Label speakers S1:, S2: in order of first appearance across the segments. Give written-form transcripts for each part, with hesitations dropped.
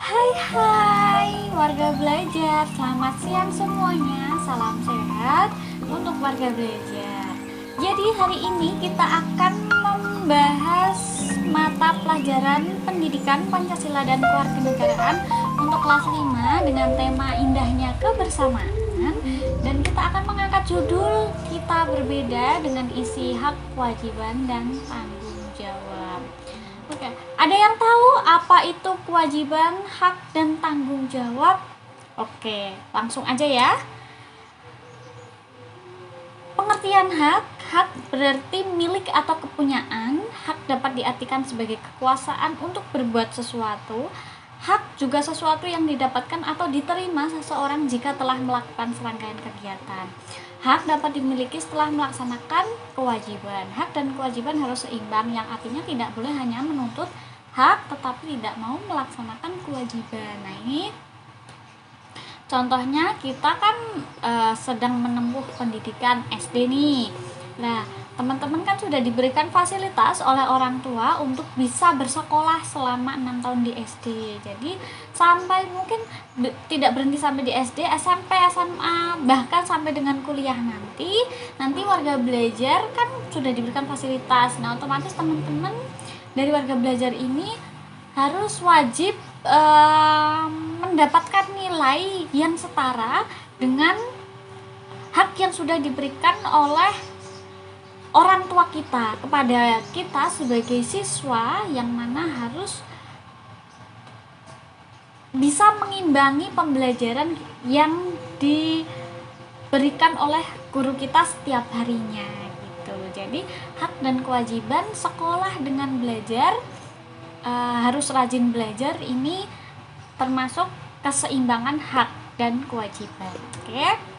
S1: Hai warga belajar, selamat siang semuanya, salam sehat untuk warga belajar. Jadi hari ini kita akan membahas mata pelajaran pendidikan Pancasila dan Kewarganegaraan untuk kelas 5 dengan tema indahnya kebersamaan. Dan kita akan mengangkat judul Kita Berbeda dengan isi hak, kewajiban, dan tanggung jawab. Oke, ada yang tahu apa itu kewajiban, hak, dan tanggung jawab? Oke, langsung aja ya. Pengertian hak berarti milik atau kepunyaan. Hak dapat diartikan sebagai kekuasaan untuk berbuat sesuatu. Hak juga sesuatu yang didapatkan atau diterima seseorang jika telah melakukan serangkaian kegiatan. Hak dapat dimiliki setelah melaksanakan kewajiban. Hak dan kewajiban harus seimbang, yang artinya tidak boleh hanya menuntut hak tetapi tidak mau melaksanakan kewajiban. Nah, ini contohnya kita kan sedang menempuh pendidikan SD nih. Nah, teman-teman kan sudah diberikan fasilitas oleh orang tua untuk bisa bersekolah selama 6 tahun di SD. Jadi sampai mungkin tidak berhenti sampai di SD, SMP, SMA, bahkan sampai dengan kuliah nanti warga belajar kan sudah diberikan fasilitas. Nah, otomatis teman-teman dari warga belajar ini harus wajib mendapatkan nilai yang setara dengan hak yang sudah diberikan oleh orang tua kita kepada kita sebagai siswa, yang mana harus bisa mengimbangi pembelajaran yang diberikan oleh guru kita setiap harinya gitu. Jadi hak dan kewajiban sekolah dengan belajar, harus rajin belajar, ini termasuk keseimbangan hak dan kewajiban. Oke.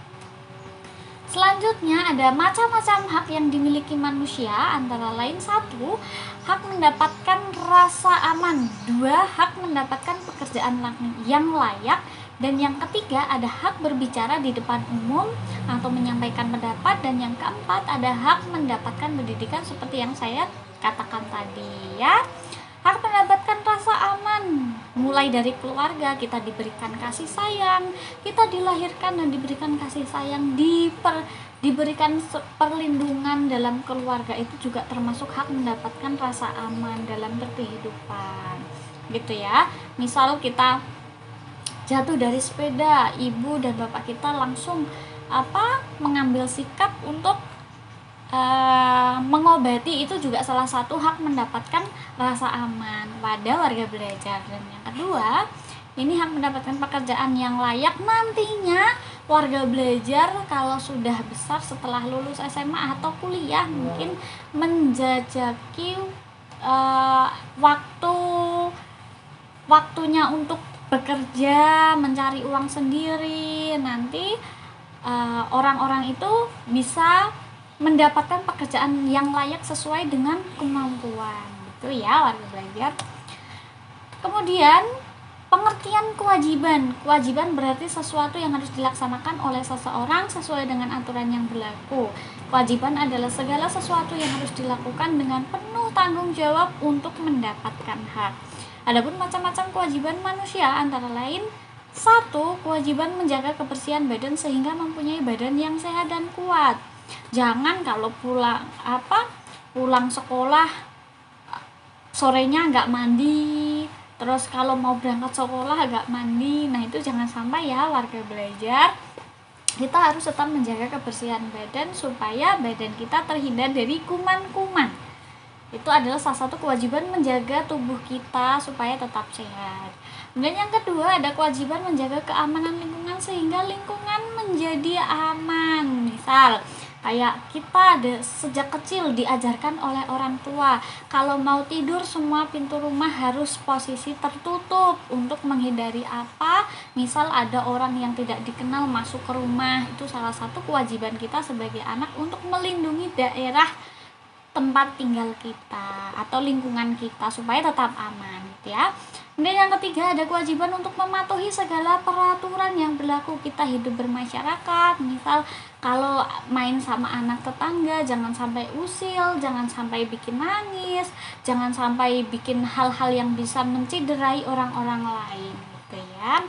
S1: Selanjutnya ada macam-macam hak yang dimiliki manusia, antara lain 1. Hak mendapatkan rasa aman. 2. Hak mendapatkan pekerjaan yang layak. Dan yang ketiga ada hak berbicara di depan umum atau menyampaikan pendapat. Dan yang keempat ada hak mendapatkan pendidikan seperti yang saya katakan tadi ya. Hak mendapatkan rasa aman, mulai dari keluarga, kita diberikan kasih sayang, kita dilahirkan dan diberikan kasih sayang, diberikan perlindungan dalam keluarga, itu juga termasuk hak mendapatkan rasa aman dalam berkehidupan gitu ya. Misal kita jatuh dari sepeda, ibu dan bapak kita langsung mengambil sikap untuk mengobati, itu juga salah satu hak mendapatkan rasa aman pada warga belajar. Dan yang kedua, ini hak mendapatkan pekerjaan yang layak. Nantinya warga belajar kalau sudah besar setelah lulus SMA atau kuliah mungkin menjajaki waktunya untuk bekerja, mencari uang sendiri. Nanti orang-orang itu bisa mendapatkan pekerjaan yang layak sesuai dengan kemampuan gitu ya warga belajar. Kemudian pengertian kewajiban berarti sesuatu yang harus dilaksanakan oleh seseorang sesuai dengan aturan yang berlaku. Kewajiban adalah segala sesuatu yang harus dilakukan dengan penuh tanggung jawab untuk mendapatkan hak. Adapun macam-macam kewajiban manusia, antara lain 1. Kewajiban menjaga kebersihan badan sehingga mempunyai badan yang sehat dan kuat. Jangan kalau pulang sekolah sorenya nggak mandi, terus kalau mau berangkat sekolah nggak mandi. Nah, itu jangan sampai ya warga belajar. Kita harus tetap menjaga kebersihan badan supaya badan kita terhindar dari kuman-kuman. Itu adalah salah satu kewajiban menjaga tubuh kita supaya tetap sehat. Dan yang kedua ada kewajiban menjaga keamanan lingkungan sehingga lingkungan menjadi aman. Misal kayak kita sejak kecil diajarkan oleh orang tua, kalau mau tidur semua pintu rumah harus posisi tertutup untuk menghindari misal ada orang yang tidak dikenal masuk ke rumah. Itu salah satu kewajiban kita sebagai anak untuk melindungi daerah tempat tinggal kita atau lingkungan kita supaya tetap aman gitu ya. Kemudian yang ketiga ada kewajiban untuk mematuhi segala peraturan yang berlaku. Kita hidup bermasyarakat, misal kalau main sama anak tetangga jangan sampai usil, jangan sampai bikin nangis, jangan sampai bikin hal-hal yang bisa menciderai orang-orang lain gitu ya.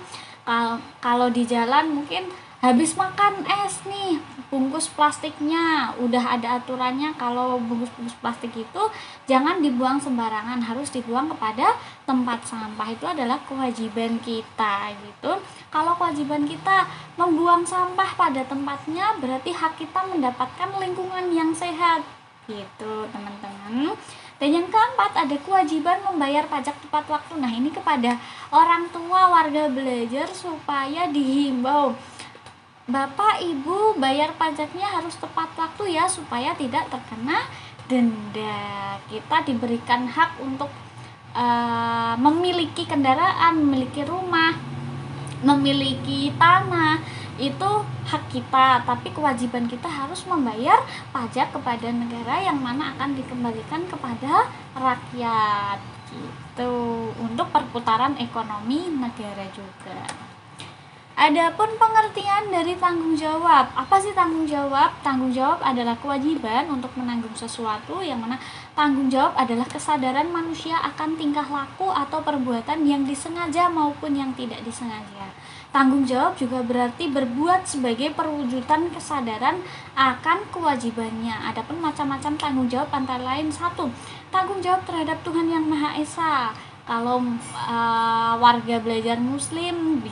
S1: Kalau di jalan mungkin habis makan es nih, bungkus plastiknya udah ada aturannya, kalau bungkus-bungkus plastik itu jangan dibuang sembarangan, harus dibuang kepada tempat sampah. Itu adalah kewajiban kita gitu. Kalau kewajiban kita membuang sampah pada tempatnya, berarti hak kita mendapatkan lingkungan yang sehat gitu teman-teman. Dan yang keempat ada kewajiban membayar pajak tepat waktu. Nah ini kepada orang tua warga belajar supaya dihimbau, Bapak Ibu bayar pajaknya harus tepat waktu ya, supaya tidak terkena denda. Kita diberikan hak untuk memiliki kendaraan, memiliki rumah, memiliki tanah, itu hak kita, tapi kewajiban kita harus membayar pajak kepada negara yang mana akan dikembalikan kepada rakyat gitu, untuk perputaran ekonomi negara juga. Adapun pengertian dari tanggung jawab, apa sih tanggung jawab? Tanggung jawab adalah kewajiban untuk menanggung sesuatu, yang mana tanggung jawab adalah kesadaran manusia akan tingkah laku atau perbuatan yang disengaja maupun yang tidak disengaja. Tanggung jawab juga berarti berbuat sebagai perwujudan kesadaran akan kewajibannya. Adapun macam-macam tanggung jawab antara lain: 1. Tanggung jawab terhadap Tuhan Yang Maha Esa. Kalau warga belajar muslim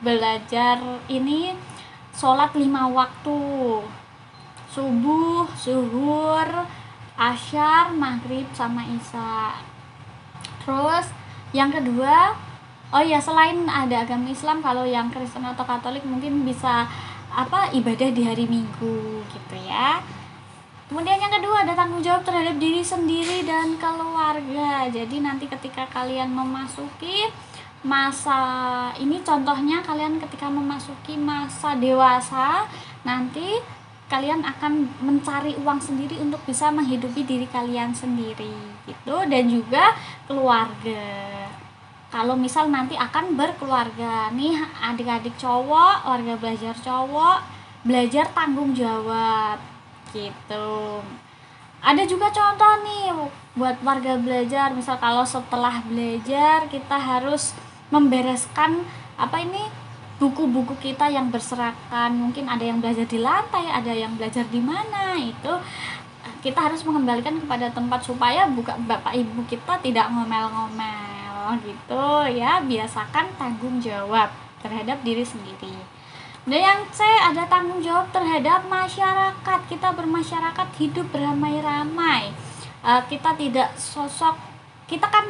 S1: belajar ini sholat 5 waktu, subuh, zuhur, asyar, maghrib, sama isya. Terus yang kedua, selain ada agama Islam, kalau yang Kristen atau Katolik mungkin bisa ibadah di hari Minggu gitu ya. Kemudian yang kedua ada tanggung jawab terhadap diri sendiri dan keluarga. Jadi nanti ketika kalian memasuki masa ini, contohnya kalian ketika memasuki masa dewasa, nanti kalian akan mencari uang sendiri untuk bisa menghidupi diri kalian sendiri gitu, dan juga keluarga. Kalau misal nanti akan berkeluarga nih, adik-adik cowok, warga belajar cowok, belajar tanggung jawab gitu. Ada juga contoh nih buat warga belajar, misal kalau setelah belajar kita harus membereskan buku-buku kita yang berserakan, mungkin ada yang belajar di lantai, ada yang belajar di mana, itu kita harus mengembalikan kepada tempat supaya bapak ibu kita tidak ngomel-ngomel gitu ya. Biasakan tanggung jawab terhadap diri sendiri. Dan yang C ada tanggung jawab terhadap masyarakat. Kita bermasyarakat, hidup beramai-ramai. Kita kan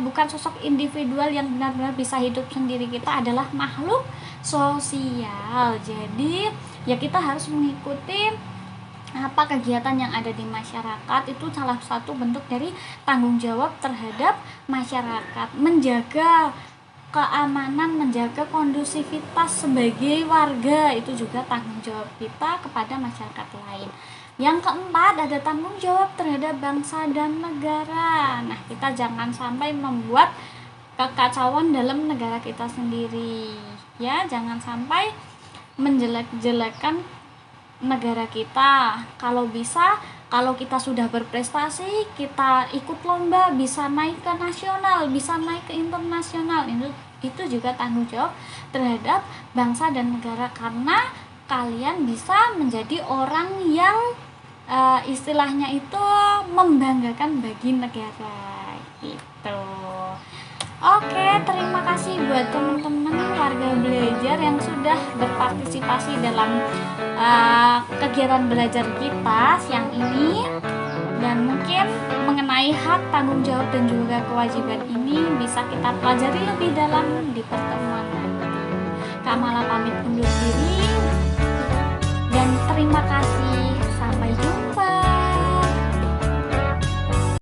S1: bukan sosok individual yang benar-benar bisa hidup sendiri. Kita adalah makhluk sosial. Jadi ya kita harus mengikuti kegiatan yang ada di masyarakat. Itu salah satu bentuk dari tanggung jawab terhadap masyarakat. Menjaga keamanan, menjaga kondusivitas sebagai warga, itu juga tanggung jawab kita kepada masyarakat lain. Yang keempat ada tanggung jawab terhadap bangsa dan negara. Nah, kita jangan sampai membuat kekacauan dalam negara kita sendiri ya, jangan sampai menjelek-jelekan negara kita. Kalau bisa, kalau kita sudah berprestasi, kita ikut lomba, bisa naik ke nasional, bisa naik ke internasional. Itu juga tanggung jawab terhadap bangsa dan negara, karena kalian bisa menjadi orang yang istilahnya itu membanggakan bagi negara gitu. Oke, terima kasih buat teman-teman warga belajar yang sudah berpartisipasi dalam kegiatan belajar kita siang ini. Dan mungkin mengenai hak, tanggung jawab, dan juga kewajiban ini bisa kita pelajari lebih dalam di pertemuan nanti. Kamala pamit undur diri dan terima kasih.